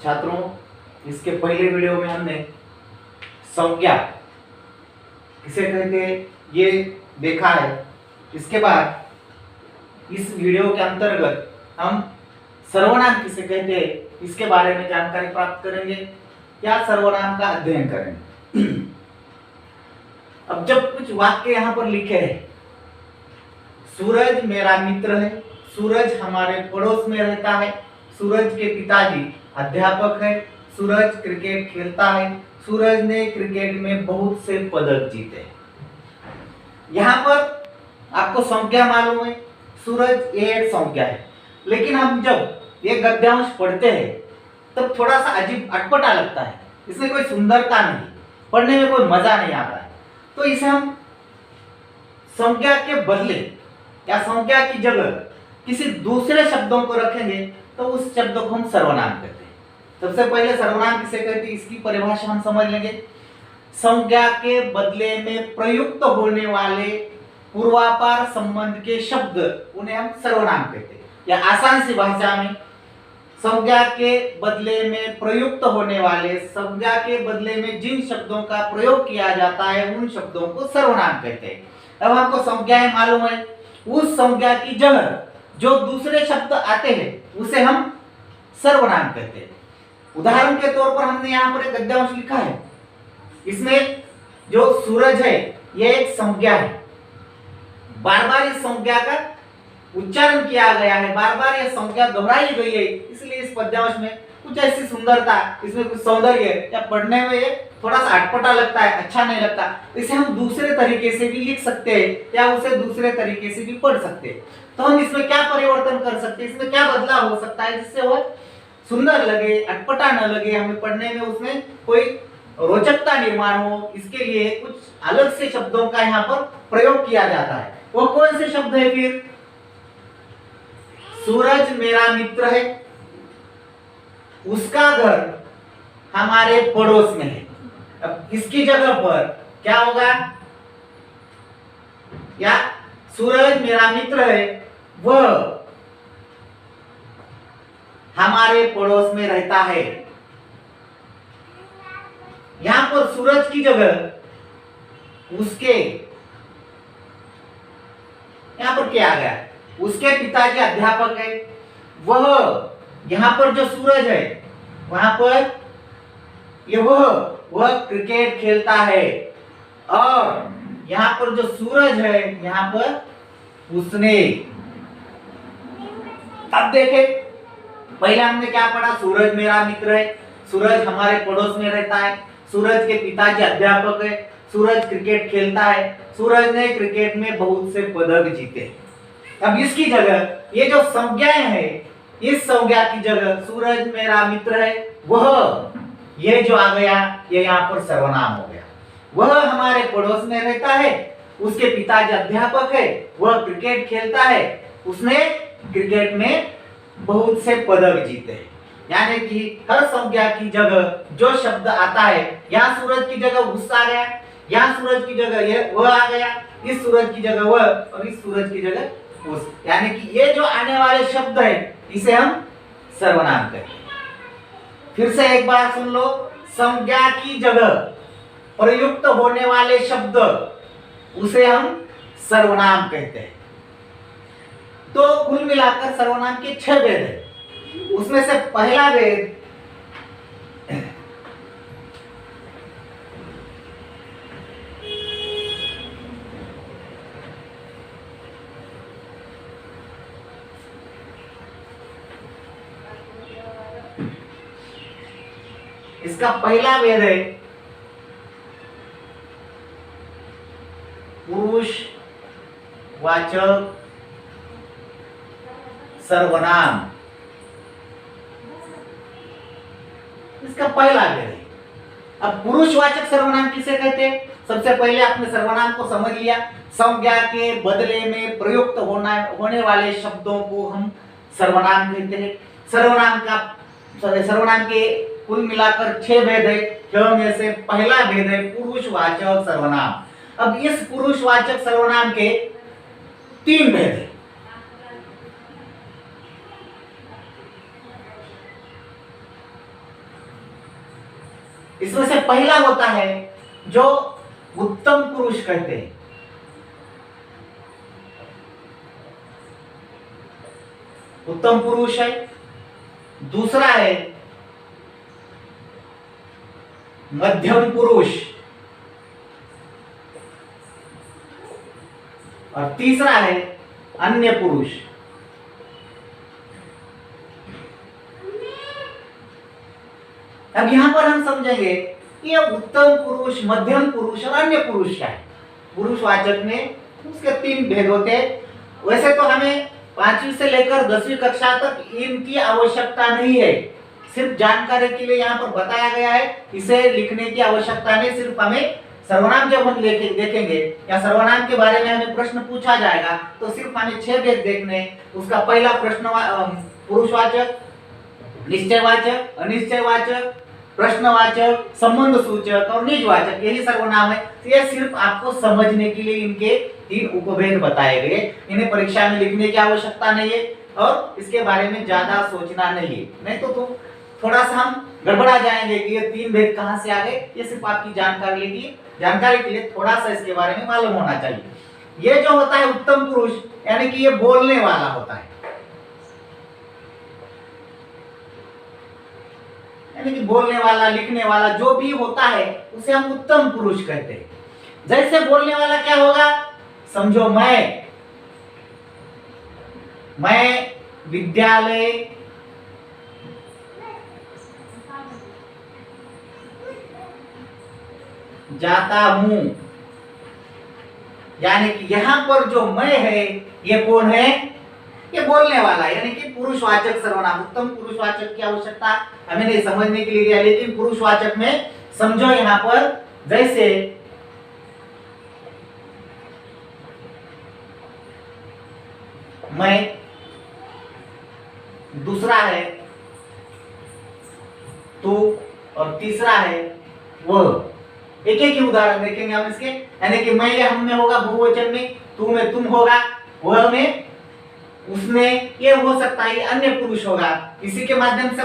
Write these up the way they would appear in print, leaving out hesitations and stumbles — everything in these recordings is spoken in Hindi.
छात्रों, इसके पहले वीडियो में हमने संज्ञा किसे कहते हैं ये देखा है। इसके बाद इस वीडियो के अंतर्गत हम सर्वनाम किसे कहते हैं इसके बारे में जानकारी प्राप्त करेंगे या सर्वनाम का अध्ययन करेंगे। अब जब कुछ वाक्य यहाँ पर लिखे हैं, सूरज मेरा मित्र है, सूरज हमारे पड़ोस में रहता है, सूरज के पिताजी अध्यापक है, सूरज क्रिकेट खेलता है, सूरज ने क्रिकेट में बहुत से पदक जीते। यहाँ पर आपको संज्ञा मालूम है, सूरज ये एक संज्ञा है, लेकिन हम जब ये गद्यांश पढ़ते हैं तब थोड़ा सा अजीब अटपटा लगता है, इसमें कोई सुंदरता नहीं, पढ़ने में कोई मजा नहीं आता है। तो इसे हम संज्ञा के बदले या संज्ञा की जगह किसी दूसरे शब्दों को रखेंगे तो उस शब्द को हम सर्वनाम कहते हैं। सबसे पहले सर्वनाम किसे कहते हैं इसकी परिभाषा हम समझ लेंगे। संज्ञा के बदले में प्रयुक्त होने वाले पूर्वापार संबंध के शब्द उन्हें हम सर्वनाम कहते हैं। या आसान सी भाषा में संज्ञा के बदले में प्रयुक्त होने वाले, संज्ञा के बदले में जिन शब्दों का प्रयोग किया जाता है उन शब्दों को सर्वनाम कहते हैं। अब हमको संज्ञाएं मालूम है, उस संज्ञा की जगह जो दूसरे शब्द आते हैं उसे हम सर्वनाम कहते हैं। उदाहरण के तौर पर हमने यहाँ पर एक गद्यांश लिखा है, इसमें जो सूरज है यह एक संज्ञा है, बार बार इस संज्ञा का उच्चारण किया गया है, बार बार यह संज्ञा दोहराई गई है, इसलिए इस पद्यांश में कुछ ऐसी सुंदरता, इसमें कुछ सौंदर्य या पढ़ने में ये थोड़ा सा अटपटा लगता है, अच्छा नहीं लगता। इसे हम दूसरे तरीके से भी लिख सकते हैं या उसे दूसरे तरीके से भी पढ़ सकते हैं। तो हम इसमें क्या परिवर्तन कर सकते हैं, इसमें क्या बदलाव हो सकता है जिससे वो सुंदर लगे, अटपटा न लगे, हमें पढ़ने में उसमें कोई रोचकता निर्माण हो, इसके लिए कुछ अलग से शब्दों का यहाँ पर प्रयोग किया जाता है। वो कौन से शब्द है फिर? सूरज मेरा मित्र है, उसका घर हमारे पड़ोस में है। अब इसकी जगह पर क्या होगा? या सूरज मेरा मित्र है, वह हमारे पड़ोस में रहता है। यहां पर सूरज की जगह उसके, यहां पर क्या आ गया? उसके पिताजी अध्यापक है, वह, यहां पर जो सूरज है वहां पर ये वह क्रिकेट खेलता है, और यहां पर जो सूरज है यहां पर उसने। अब देखे, पहले हमने क्या पढ़ा? सूरज मेरा मित्र है, सूरज हमारे पड़ोस में रहता है, सूरज के पिताजी अध्यापक है, सूरज क्रिकेट खेलता है, सूरज ने क्रिकेट में बहुत से पदक जीते। अब इसकी जगह ये जो संज्ञाएं हैं, इस संज्ञा की जगह सूरज मेरा मित्र है, वह, ये जो आ गया ये यहाँ पर सर्वनाम हो गया। वह हमारे पड़ोस में रहता है, उसके पिताजी अध्यापक है, वह क्रिकेट खेलता है, उसने क्रिकेट में बहुत से पदक जीते। यानी कि हर संज्ञा की जगह जो शब्द आता है, यहाँ सूरज की जगह उस आ गया, यहाँ सूरज की जगह ये वह आ गया, इस सूरज की जगह वह और इस सूरज की जगह उस, यानी कि ये जो आने वाले शब्द है इसे हम सर्वनाम कहते हैं। फिर से एक बार सुन लो, संज्ञा की जगह प्रयुक्त होने वाले शब्द उसे हम सर्वनाम कहते हैं। तो कुल मिलाकर सर्वनाम के 6 भेद है। उसमें से पहला भेद इसका पहला भेद है पुरुष वाचक सर्वनाम। इसका पहला भेद है। अब पुरुषवाचक सर्वनाम किसे कहते हैं? सबसे पहले आपने सर्वनाम को समझ लिया, संज्ञा के बदले में प्रयुक्त होने वाले शब्दों को हम सर्वनाम कहते हैं। सर्वनाम के कुल मिलाकर 6 भेद है। 6 में से पहला भेद है पुरुषवाचक सर्वनाम। अब इस पुरुषवाचक सर्वनाम के 3 भेद है। इसमें से पहला होता है जो उत्तम पुरुष कहते हैं। उत्तम पुरुष है। दूसरा है मध्यम पुरुष, और तीसरा है अन्य पुरुष। अब यहां पर हम समझेंगे कि ये उत्तम पुरुष, मध्यम पुरुष और अन्य पुरुष क्या है। पुरुषवाचक में उसके 3 भेद होते हैं। वैसे तो हमें 5वीं से लेकर 10वीं कक्षा तक इनकी आवश्यकता नहीं है, सिर्फ जानकारी के लिए यहाँ पर बताया गया है। इसे लिखने की आवश्यकता नहीं, सिर्फ हमें सर्वनाम जब हम देखेंगे या सर्वनाम के बारे में हमें प्रश्न पूछा जाएगा तो सिर्फ हमें 6 भेद देखने। उसका पहला प्रश्न पुरुषवाचक, निश्चयवाचक, अनिश्चयवाचक, प्रश्नवाचक, संबंध सूचक और निजवाचक, यही सर्वनाम है। तो ये सिर्फ आपको समझने के लिए इनके 3 उपभेद बताए गए। इन्हें परीक्षा में लिखने की आवश्यकता नहीं है और इसके बारे में ज्यादा सोचना नहीं है, नहीं तो थोड़ा सा हम गड़बड़ा जाएंगे कि ये 3 भेद कहां से आ गए। ये सिर्फ आपकी जानकारी के लिए थोड़ा सा इसके बारे में मालूम होना चाहिए। ये जो होता है उत्तम पुरुष, यानी कि ये बोलने वाला होता है, यानी कि बोलने वाला, लिखने वाला जो भी होता है उसे हम उत्तम पुरुष कहते हैं। जैसे बोलने वाला क्या होगा, समझो मैं विद्यालय जाता हूं, यानी कि यहां पर जो मैं है ये कौन है, ये बोलने वाला, यानी कि पुरुषवाचक सर्वनाम। उत्तम पुरुषवाचक की आवश्यकता हमें नहीं समझने के लिए दिया, लेकिन पुरुषवाचक में समझो यहां पर जैसे मैं, दूसरा है तू और तीसरा है वह। एक एक ही उदाहरण देखेंगे हम इसके, यानी कि मैं या हम में होगा बहुवचन में, तू में तुम होगा, वह में उसने, ये हो सकता है अन्य पुरुष होगा। इसी के माध्यम से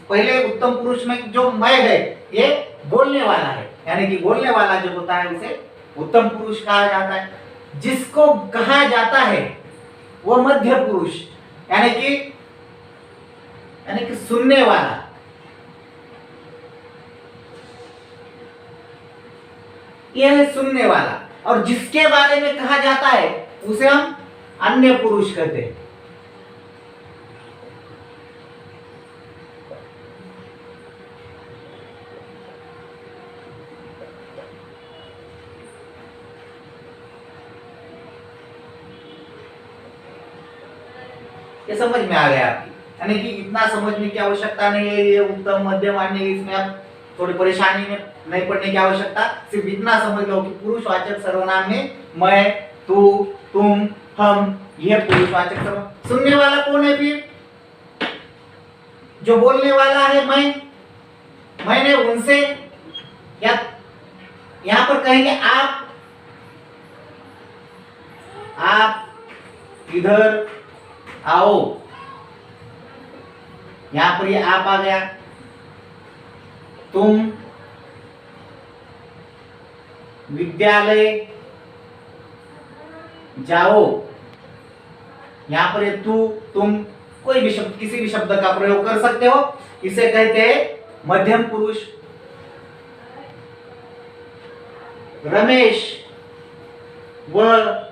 पहले उत्तम पुरुष में जो मैं है ये बोलने वाला है, यानी कि बोलने वाला जो होता है उसे उत्तम पुरुष कहा जाता है। जिसको कहा जाता है वो मध्य पुरुष, यानी कि सुनने वाला, यह है सुनने वाला। और जिसके बारे में कहा जाता है उसे हम अन्य पुरुष कहते हैं। ये समझ में आ गया आपकी, यानी कि इतना समझने की आवश्यकता नहीं है। ये उत्तम, मध्यम, अन्य, इसमें आप थोड़ी परेशानी में नहीं पड़ने की आवश्यकता, सिर्फ इतना समझ लो कि पुरुषवाचक सर्वनाम में मैं, तू, तुम, हम, यह पुरुषवाचक सर्वनाम। सुनने वाला कौन है फिर, जो बोलने वाला है मैंने उनसे, या यहां पर कहेंगे आप इधर आओ, यहां पर ये आप आ गया। तुम विद्यालय जाओ, यहां पर ये तू, तुम, कोई भी शब्द, किसी भी शब्द का प्रयोग कर सकते हो। इसे कहते हैं मध्यम पुरुष। रमेश वह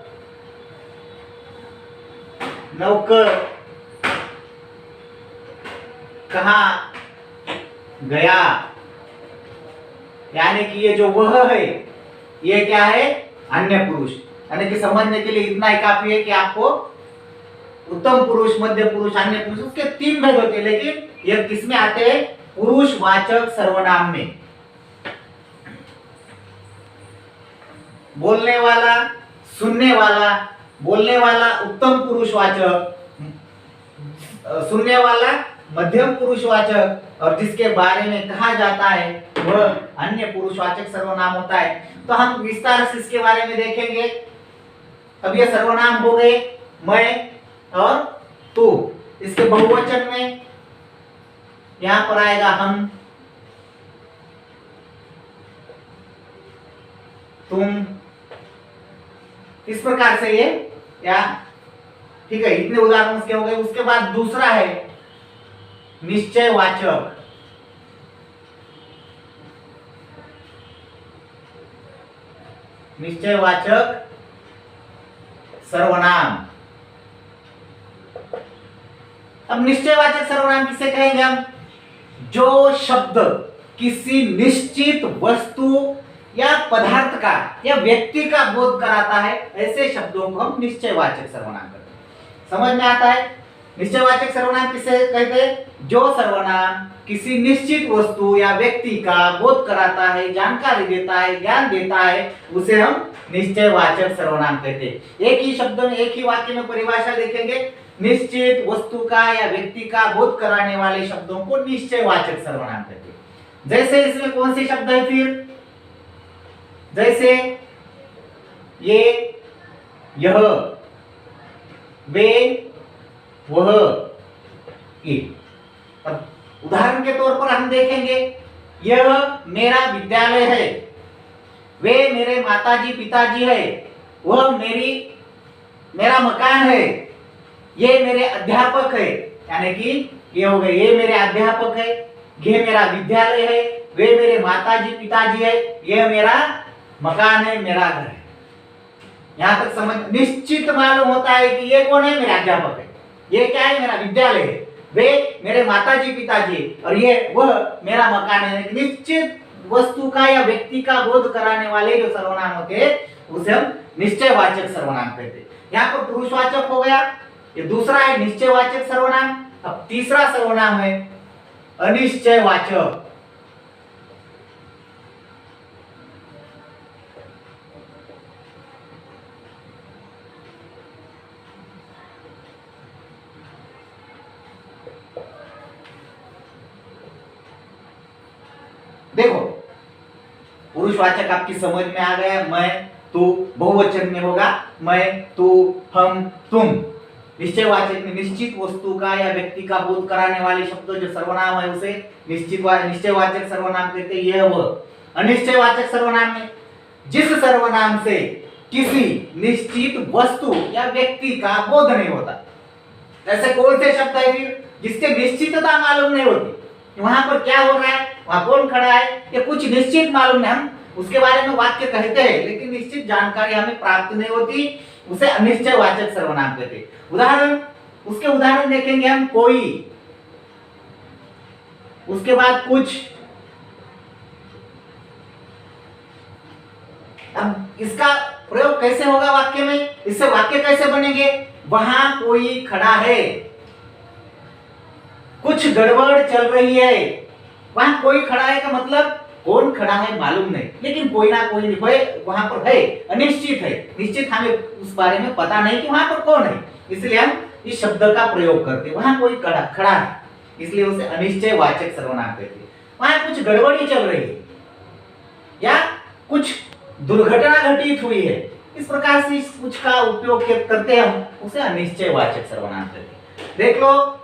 नौकर कहाँ गया, यानी कि ये जो वह है ये क्या है, अन्य पुरुष। यानी कि समझने के लिए इतना ही काफी है कि आपको उत्तम पुरुष, मध्य पुरुष, अन्य पुरुष, उसके 3 भेद होते हैं, लेकिन ये किसमें आते हैं, पुरुषवाचक सर्वनाम में। बोलने वाला, सुनने वाला, बोलने वाला उत्तम पुरुषवाचक, सुनने वाला मध्यम पुरुषवाचक, और जिसके बारे में कहा जाता है वह अन्य पुरुषवाचक सर्वनाम होता है। तो हम विस्तार से इसके बारे में देखेंगे। अब ये सर्वनाम हो गए मैं और तू। इसके बहुवचन में यहां पर आएगा हम, तुम, इस प्रकार से ये, या ठीक है, इतने उदाहरण उसके हो गए। उसके बाद दूसरा है निश्चयवाचक। निश्चयवाचक सर्वनाम। अब निश्चयवाचक सर्वनाम किसे कहेंगे हम? जो शब्द किसी निश्चित वस्तु या पदार्थ का या व्यक्ति का बोध कराता है, ऐसे शब्दों को हम निश्चयवाचक सर्वनाम कहते हैं। समझ में आता है? निश्चयवाचक सर्वनाम किसे कहते हैं? जो सर्वनाम किसी निश्चित वस्तु या व्यक्ति का बोध कराता है, जानकारी देता है, ज्ञान देता है, उसे हम निश्चयवाचक सर्वनाम कहते हैं। एक ही शब्द में, एक ही वाक्य में परिभाषा देखेंगे, निश्चित वस्तु का या व्यक्ति का बोध कराने वाले शब्दों को निश्चयवाचक सर्वनाम कहते हैं। जैसे इसमें कौन से शब्द है फिर? जैसे ये, यह, वे, वह, ये। अब उदाहरण के तौर पर हम देखेंगे, यह मेरा विद्यालय है, वे मेरे माताजी पिताजी है, वह मेरा मकान है, ये मेरे अध्यापक है। यानी कि ये हो गए, ये मेरे अध्यापक है, ये मेरा विद्यालय है, वे मेरे माताजी पिताजी है, ये मेरा मकान है, मेरा घर है। यहां तक समझ निश्चित मालूम होता है कि ये कौन है? मेरा अध्यापक है, ये क्या है? मेरा विद्यालय है, वे मेरे माताजी पिताजी, और ये वह मेरा मकान है। निश्चित वस्तु का या व्यक्ति का बोध कराने वाले जो सर्वनाम होते हैं उसे हम निश्चयवाचक सर्वनाम कहते हैं। यहाँ पर पुरुषवाचक हो गया, ये दूसरा है निश्चयवाचक सर्वनाम। अब तीसरा सर्वनाम है अनिश्चयवाचक। देखो, पुरुषवाचक आपकी समझ में आ गया, मैं तू बहुवचन में होगा, मैं तू हम तुम। निश्चयवाचक में निश्चित वस्तु का या व्यक्ति का बोध कराने वाले शब्द जो सर्वनाम है उसे निश्चयवाचक सर्वनाम कहते हैं, यह वह। अनिश्चयवाचक सर्वनाम में जिस सर्वनाम से किसी निश्चित वस्तु या व्यक्ति का बोध नहीं होता। ऐसे कौन से शब्द है फिर जिससे निश्चितता मालूम नहीं होती? वहां पर क्या हो रहा है, वहां कौन खड़ा है, ये कुछ निश्चित मालूम नहीं, हम उसके बारे में वाक्य कहते हैं लेकिन निश्चित जानकारी हमें प्राप्त नहीं होती, उसे अनिश्चयवाचक सर्वनाम कहते हैं। उदाहरण, उसके उदाहरण देखेंगे हम, कोई, उसके बाद कुछ। अब इसका प्रयोग कैसे होगा वाक्य में? इससे वाक्य कैसे बनेंगे? वहां कोई खड़ा है, कुछ गड़बड़ चल रही है। वहां कोई खड़ा है का मतलब कौन खड़ा है मालूम नहीं, लेकिन कोई ना कोई वहां पर है, अनिश्चित है, निश्चित हमें उस बारे में पता नहीं कि वहां पर कौन है, इसलिए हम इस शब्द का प्रयोग करते हैं। वहां कोई खड़ा है, इसलिए उसे अनिश्चयवाचक सर्वनाम कहते हैं। वहां कुछ गड़बड़ी चल रही है या कुछ दुर्घटना घटित हुई है, इस प्रकार से इस कुछ का उपयोग करते हैं हम, उसे अनिश्चयवाचक सर्वनाम कहते हैं। देख लो,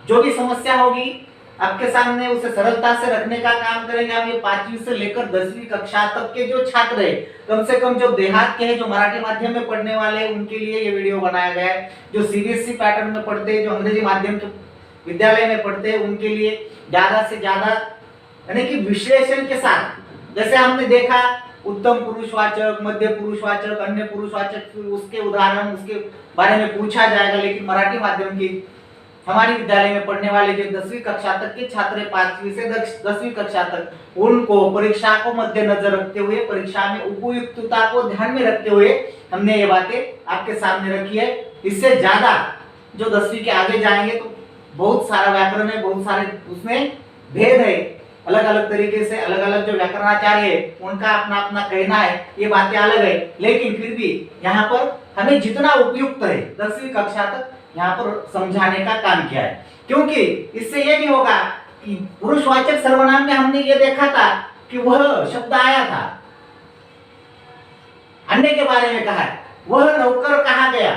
जो भी समस्या होगी आपके सामने उसे सरलता से रखने का काम करेंगे हम। ये 5वीं से लेकर 10वीं कक्षा तक के जो छात्र है, कम से कम जो देहात के हैं, जो मराठी माध्यम में पढ़ने वाले हैं, उनके लिए ये वीडियो बनाया गया है। जो सीबीएसई पैटर्न में पढ़ते हैं, जो अंग्रेजी माध्यम के विद्यालय में पढ़ते हैं, उनके लिए ज्यादा से ज्यादा यानी कि विश्लेषण के साथ, जैसे हमने देखा उत्तम पुरुषवाचक, मध्य पुरुषवाचक, अन्य पुरुषवाचक, उसके उदाहरण उसके बारे में पूछा जाएगा। लेकिन मराठी माध्यम की हमारे विद्यालय में पढ़ने वाले जो 10वीं कक्षा तक के छात्र, 5वीं से 10वीं कक्षा तक, उनको परीक्षा को मद्देनजर रखते हुए, परीक्षा में उपयुक्तता को ध्यान में रखते हुए हमने ये बातें आपके सामने रखी है। इससे ज्यादा जो 10वीं के आगे जाएंगे तो बहुत सारा व्याकरण है, बहुत सारे उसमें भेद है, अलग अलग तरीके से अलग अलग जो व्याकरणाचार्य है उनका अपना अपना कहना है, ये बातें अलग है। लेकिन फिर भी यहाँ पर हमें जितना उपयुक्त है 10वीं कक्षा तक यहाँ पर समझाने का काम किया है, क्योंकि इससे ये नहीं होगा कि पुरुषवाचक सर्वनाम में हमने ये देखा था कि वह शब्द आया था, अन्य के बारे में कहा, वह नौकर कहा गया,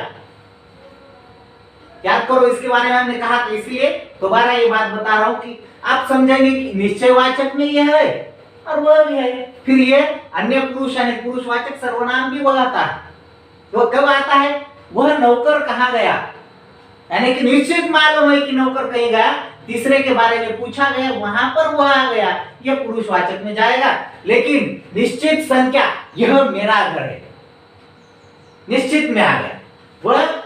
याद करो इसके बारे में हमने कहा था। इसलिए दोबारा ये बात बता रहा हूं कि आप समझेंगे कि निश्चयवाचक में यह है, और वह भी है। फिर ये अन्य पुरुष यानी पुरुषवाचक सर्वनाम भी वह आता है। वो कब आता है? वह नौकर कहाँ गया, यानी कि निश्चित मालूम है कि नौकर कहीं गया, तीसरे के बारे में पूछा गया, वहां पर वह आ गया, यह पुरुषवाचक में जाएगा। लेकिन निश्चित संख्या, यह मेरा घर है, निश्चित में आ गया, वह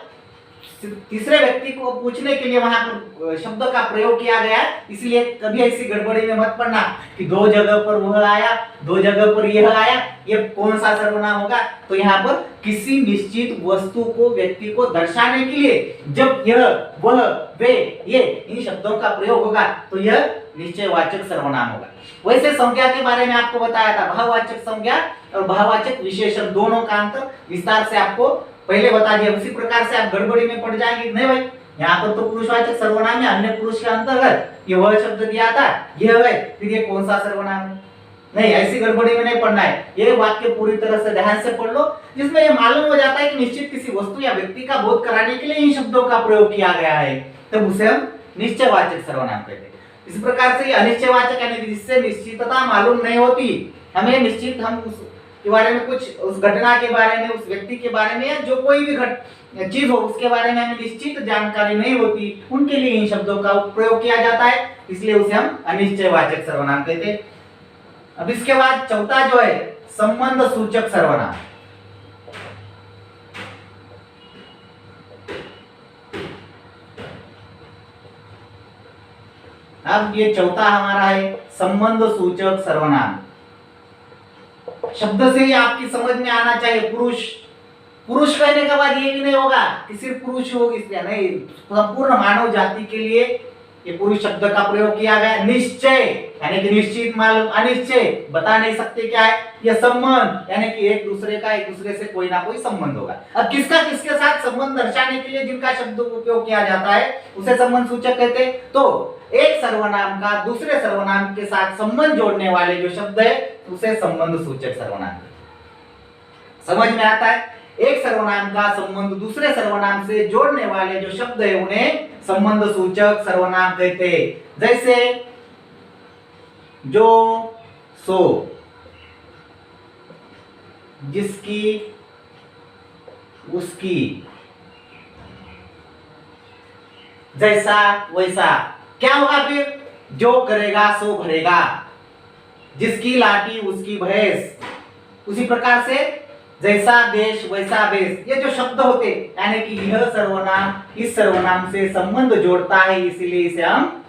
तीसरे व्यक्ति को पूछने के लिए वहां पर शब्द का प्रयोग किया गया। इसलिए कभी ऐसी गड़बड़ी में मत पड़ना कि दो जगह पर वह आया, दो जगह पर यह आया, ये कौन सा सर्वनाम होगा। तो यहाँ पर किसी निश्चित वस्तु को, व्यक्ति को दर्शाने के लिए जब यह, वह, वे, ये इन शब्दों का प्रयोग होगा तो यह निश्चयवाचक सर्वनाम होगा। वैसे संज्ञा के बारे में आपको बताया था, भाववाचक संज्ञा और भाववाचक विशेषण दोनों का अंतर विस्तार से आपको पहले बता दिया। उसी प्रकार से आप गड़बड़ी में पड़ जाएंगे, नहीं भाई यहाँ पर तो पुरुषवाचक सर्वनाम है, अन्य पुरुष के अंतर्गत ये वह शब्द दिया था, यह है, फिर ये कौन सा सर्वनाम है। नहीं, ऐसी गड़बड़ी में नहीं पड़ना है। ये वाक्य पूरी तरह से ध्यान से पढ़ लो, जिसमें ये मालूम हो जाता है कि निश्चित किसी वस्तु या व्यक्ति का बोध कराने के लिए इन शब्दों का प्रयोग किया गया है, तब उसे हम निश्चयवाचक सर्वनाम कहते हैं। इस प्रकार से अनिश्चयवाचक यानी जिससे निश्चितता मालूम नहीं होती, हमें निश्चित, हम उस के बारे में कुछ, उस घटना के बारे में, उस व्यक्ति के बारे में, या जो कोई भी चीज हो उसके बारे में हमें निश्चित जानकारी नहीं होती, उनके लिए इन शब्दों का प्रयोग किया जाता है, इसलिए उसे हम अनिश्चयवाचक सर्वनाम कहते हैं। अब इसके बाद चौथा जो है संबंध सूचक सर्वनाम। अब ये चौथा हमारा है संबंध सूचक सर्वनाम। शब्द से ही आपकी समझ में आना चाहिए। पुरुष, पुरुष कहने के बाद ये भी नहीं होगा कि सिर्फ पुरुष हो, इसलिए नहीं, संपूर्ण मानव जाति के लिए ये पुरुष शब्द का प्रयोग किया गया। निश्चय यानी कि निश्चित मालूम, अनिश्चय बता नहीं सकते क्या है। यह संबंध यानी कि एक दूसरे का, एक दूसरे से कोई ना कोई संबंध होगा। अब किसका किसके साथ संबंध दर्शाने के लिए जिनका शब्द उपयोग किया जाता है उसे संबंध सूचक कहते हैं। तो एक सर्वनाम का दूसरे सर्वनाम के साथ संबंध जोड़ने वाले जो शब्द है उसे संबंध सूचक सर्वनाम कहते हैं। समझ में आता है? एक सर्वनाम का संबंध दूसरे सर्वनाम से जोड़ने वाले जो शब्द है उन्हें संबंध सूचक सर्वनाम कहते हैं। जैसे जो, सो, जिसकी, उसकी, जैसा, वैसा। क्या होगा फिर? जो करेगा सो भरेगा, जिसकी लाठी उसकी भैंस। उसी प्रकार से जैसा देश वैसा भेष, ये जो शब्द होते यानी कि यह सर्वनाम इस सर्वनाम से संबंध जोड़ता है, इसीलिए इसे हम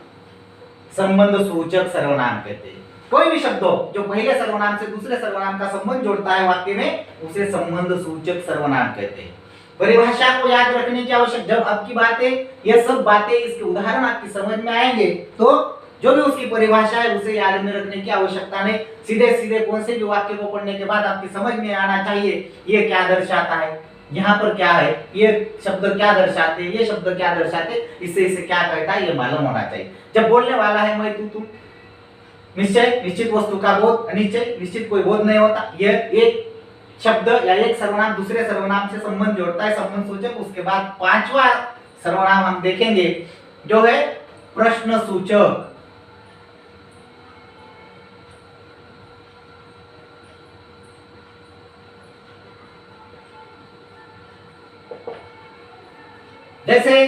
संबंध सूचक सर्वनाम कहते हैं। कोई भी शब्द हो जो पहले सर्वनाम से दूसरे सर्वनाम का संबंध जोड़ता है वाक्य में, उसे संबंध सूचक सर्वनाम कहते हैं। परिभाषा को याद रखने की आवश्यकता, जब आपकी बातें, यह सब बातें, इसके उदाहरण आपकी समझ में आएंगे तो जो भी उसकी परिभाषा है उसे याद में रखने की आवश्यकता नहीं। सीधे सीधे कौन से भी वाक्य को पढ़ने के बाद आपकी समझ में आना चाहिए ये क्या दर्शाता है, यहाँ पर क्या है, ये शब्द क्या दर्शाते हैं, ये शब्द क्या दर्शाते, इससे इसे क्या कहता है, ये मालूम होना चाहिए। जब बोलने वाला है मैं, तू, तुम, निश्चय निश्चित वस्तु का बोध, अनिश्चय निश्चित कोई बोध नहीं होता। यह एक शब्द या एक सर्वनाम दूसरे सर्वनाम से संबंध जोड़ता है, संबंध सूचक। उसके बाद पांचवा सर्वनाम हम देखेंगे जो है प्रश्न सूचक। जैसे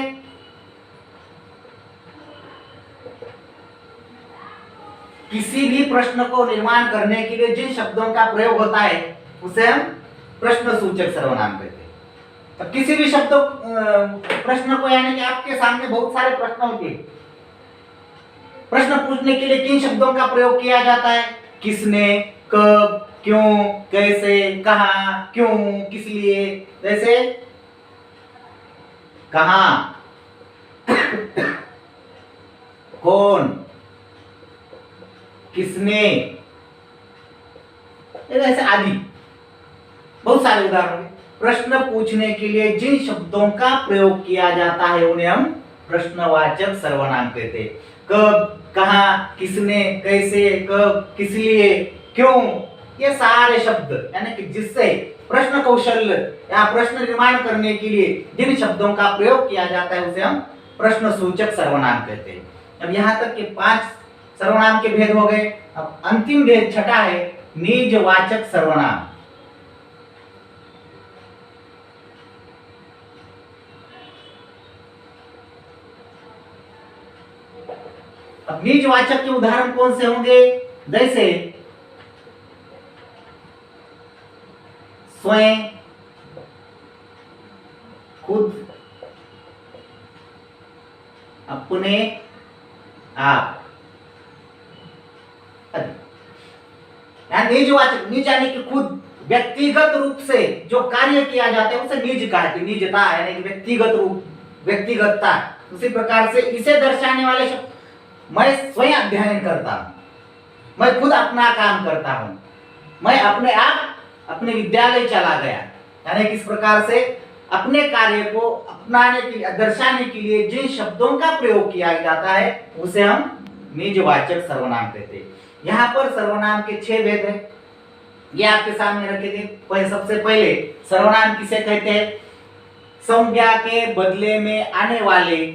किसी भी प्रश्न को निर्माण करने के लिए जिन शब्दों का प्रयोग होता है उसे हम प्रश्न सूचक सर्वनाम कहते हैं। अब किसी भी शब्द प्रश्न को, यानी कि आपके सामने बहुत सारे प्रश्न होते हैं, प्रश्न पूछने के लिए किन शब्दों का प्रयोग किया जाता है? किसने, कब, क्यों, कैसे, कहां, क्यों, किस लिए। जैसे कहां, कौन, किसने, ऐसे आदि बहुत सारे उदाहरण। प्रश्न पूछने के लिए जिन शब्दों का प्रयोग किया जाता है उन्हें हम प्रश्नवाचक सर्वनाम कहते हैं। कब, कहां, किसने, कैसे, कब, किस लिए, क्यों, ये सारे शब्द यानी कि जिससे प्रश्न कौशल या प्रश्न निर्माण करने के लिए जिन शब्दों का प्रयोग किया जाता है उसे हम प्रश्न सूचक सर्वनाम कहते हैं। अब यहाँ तक के 5 सर्वनाम के भेद हो गए। अब अंतिम भेद छठा है निजवाचक सर्वनाम। अब निजवाचक के उदाहरण कौन से होंगे? जैसे स्वयं, खुद, अपने, आप। निजवाचक, निज यानी कि खुद, व्यक्तिगत रूप से जो कार्य किया जाता है उसे निज कहते हैं। निजता यानी कि व्यक्तिगत रूप, व्यक्तिगतता। उसी प्रकार से इसे दर्शाने वाले शब्द मैं स्वयं अध्ययन करता हूं, मैं खुद अपना काम करता हूं, मैं अपने आप अपने विद्यालय चला गया। यानी किस प्रकार से अपने कार्य को अपनाने के लिए, दर्शाने के लिए जिन शब्दों का प्रयोग किया जाता है उसे हम निजवाचक सर्वनाम कहते हैं। यहाँ पर सर्वनाम के 6 भेद हैं, ये आपके सामने रखे थे। सबसे पहले सर्वनाम किसे कहते हैं? संज्ञा के बदले में आने वाले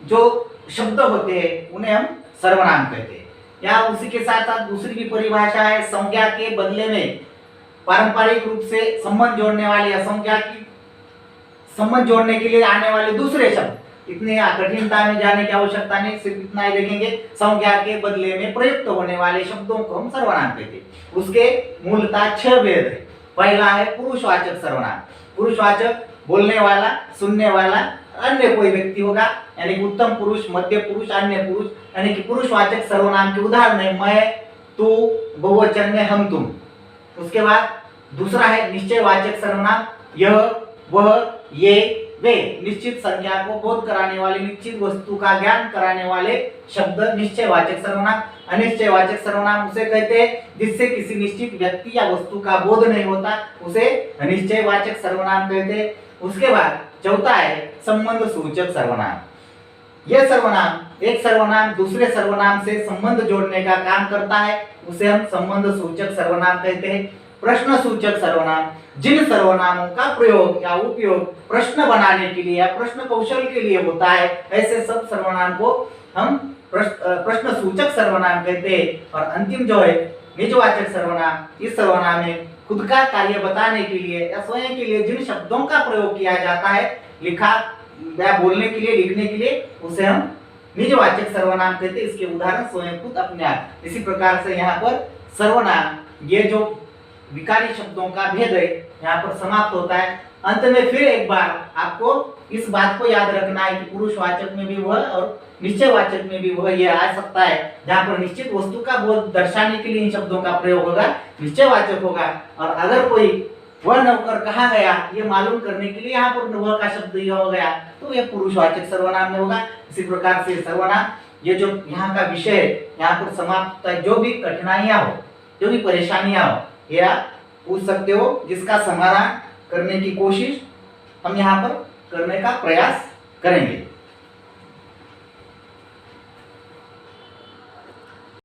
जो शब्द होते हैं उन्हें हम सर्वनाम कहते हैं। यहाँ उसी के साथ साथ दूसरी भी परिभाषा है, संज्ञा के बदले में पारंपरिक रूप से संबंध जोड़ने वाले या संज्ञा की संबंध जोड़ने के लिए आने वाले दूसरे शब्द। इतनी कठिनता में जाने की आवश्यकता नहीं, सिर्फ इतना ही देखेंगे। संज्ञा के बदले में प्रयुक्त होने वाले शब्दों को हम सर्वनाम कहते हैं। उसके मूलतः 6 भेद है। पहला है पुरुषवाचक सर्वनाम। पुरुषवाचक बोलने वाला, सुनने वाला, अन्य कोई व्यक्ति होगा, यानी कि उत्तम पुरुष, मध्य पुरुष, अन्य पुरुष, यानी कि पुरुषवाचक सर्वनाम के उदाहरण है मैं, तू, बहुवचन में हम, तुम। उसके बाद दूसरा है निश्चयवाचक सर्वनाम, यह, वह, ये, वे। निश्चित संज्ञा को बोध कराने वाले, निश्चित वस्तु का ज्ञान कराने वाले शब्द निश्चयवाचक सर्वनाम। अनिश्चयवाचक सर्वनाम उसे कहते हैं जिससे किसी निश्चित व्यक्ति या वस्तु का बोध नहीं होता, उसे अनिश्चयवाचक सर्वनाम कहते हैं। उसके बाद चौथा है संबंध सूचक सर्वनाम। यह सर्वनाम, एक सर्वनाम दूसरे सर्वनाम से संबंध जोड़ने का काम करता है, उसे हम संबंध सूचक सर्वनाम कहते हैं। प्रश्न सूचक सर्वनाम, जिन सर्वनामों का प्रयोग या उपयोग प्रश्न बनाने के लिए या प्रश्न कौशल के लिए होता है, ऐसे सब सर्वनाम को हम प्रश्न सूचक सर्वनाम कहते हैं। और अंतिम जो है निजवाचक सर्वनाम, इस सर्वनाम में खुद का कार्य बताने के लिए या स्वयं के लिए जिन शब्दों का प्रयोग किया जाता है, लिखा या बोलने के लिए, लिखने के लिए, उसे हम निजवाचक सर्वनाम कहते हैं। इसके उदाहरण स्वयं, खुद, अपने आप। इसी प्रकार से यहाँ पर सर्वनाम, ये जो विकारी शब्दों का भेद है, यहाँ पर समाप्त होता है। अंत में फिर एक बार आपको इस बात को याद रखना है कि पुरुषवाचक में भी वह और निश्चयवाचक में भी वह ये आ सकता है। जहाँ पर निश्चित वस्तु का बोध दर्शाने के लिए इन शब्दों का प्रयोग होगा, निश्चयवाचक होगा। और अगर कोई वह नौकर कहाँ गया ये मालूम करने के लिए यहाँ पर वह का शब्द यह हो गया, तो यह पुरुषवाचक सर्वनाम में होगा। इसी प्रकार से सर्वनाम, ये जो यहाँ का विषय है, यहाँ पर समाप्त होता है। जो भी कठिनाइयाँ हो, जो भी परेशानियाँ हो, ये आप पूछ सकते हो, जिसका समाधान करने की कोशिश हम यहाँ पर करने का प्रयास करेंगे।